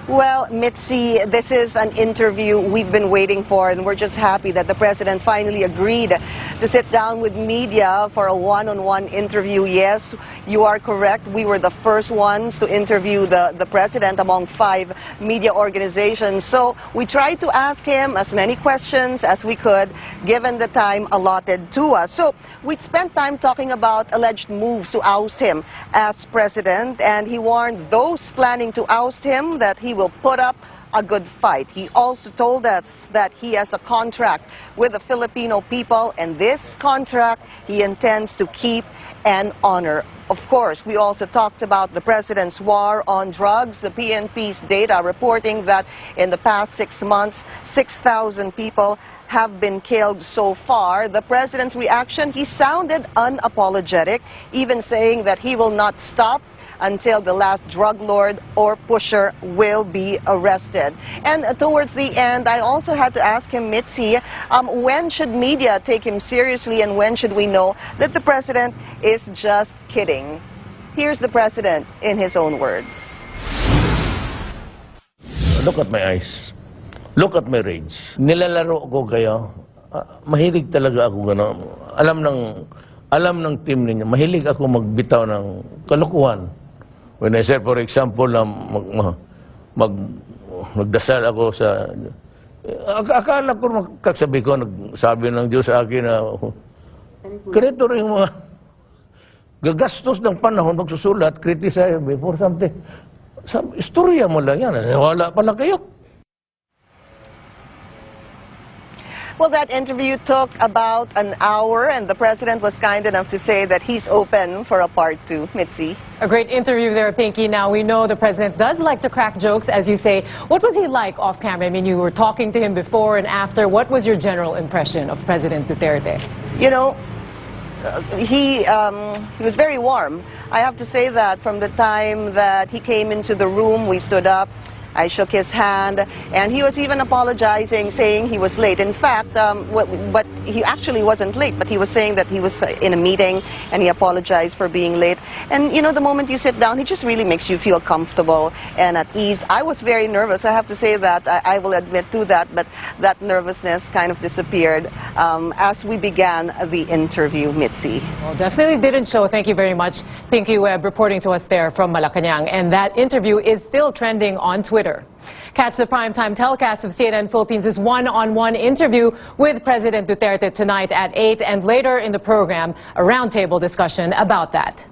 Well, Mitzi, this is an interview we've been waiting for, and we're just happy that the president finally agreed to sit down with media for a one-on-one interview. Yes, you are correct. We were the first ones to interview the president among 5 media organizations. So we tried to ask him as many questions as we could, given the time allotted to us. So we spent time talking about alleged moves to oust him as president, and he warned those planning to oust him that he will put up a good fight. He also told us that he has a contract with the Filipino people, and this contract he intends to keep and honor. Of course, we also talked about the president's war on drugs, the PNP's data reporting that in the past 6 months, 6,000 people have been killed so far. The president's reaction, he sounded unapologetic, even saying that he will not stop until the last drug lord or pusher will be arrested. And towards the end, I also had to ask him, Mitzi, when should media take him seriously, and when should we know that the president is just kidding? Here's the president in his own words. Look at my eyes. Look at my rage. Nilalaro ko kayo. Mahilig talaga ako gano'n. Alam ng team ninyo, mahilig ako magbitaw ng kalokohan. When I said, for example, na magdasal ako sa... Akala ko, magkasabi ko, nagsabi ng Diyos sa akin na ganito rin yung mga gagastos ng panahon, magsusulat, criticize before something. Istorya mo lang yan. Wala pala kayo. Well, that interview took about an hour, and the president was kind enough to say that he's open for a part 2. Mitzi? A great interview there, Pinky. Now, we know the president does like to crack jokes, as you say. What was he like off camera? I mean, you were talking to him before and after. What was your general impression of President Duterte? You know, he was very warm. I have to say that from the time that he came into the room, we stood up. I shook his hand, and he was even apologizing, saying he was late. In fact, but he actually wasn't late, but he was saying that he was in a meeting, and he apologized for being late. And, you know, the moment you sit down, he just really makes you feel comfortable and at ease. I was very nervous. I have to say that. I will admit to that, but that nervousness kind of disappeared as we began the interview, Mitzi. Well, definitely didn't show. Thank you very much, Pinky Webb, reporting to us there from Malacanang. And that interview is still trending on Twitter. Catch the primetime telecast of CNN Philippines' one-on-one interview with President Duterte tonight at 8, and later in the program, a roundtable discussion about that.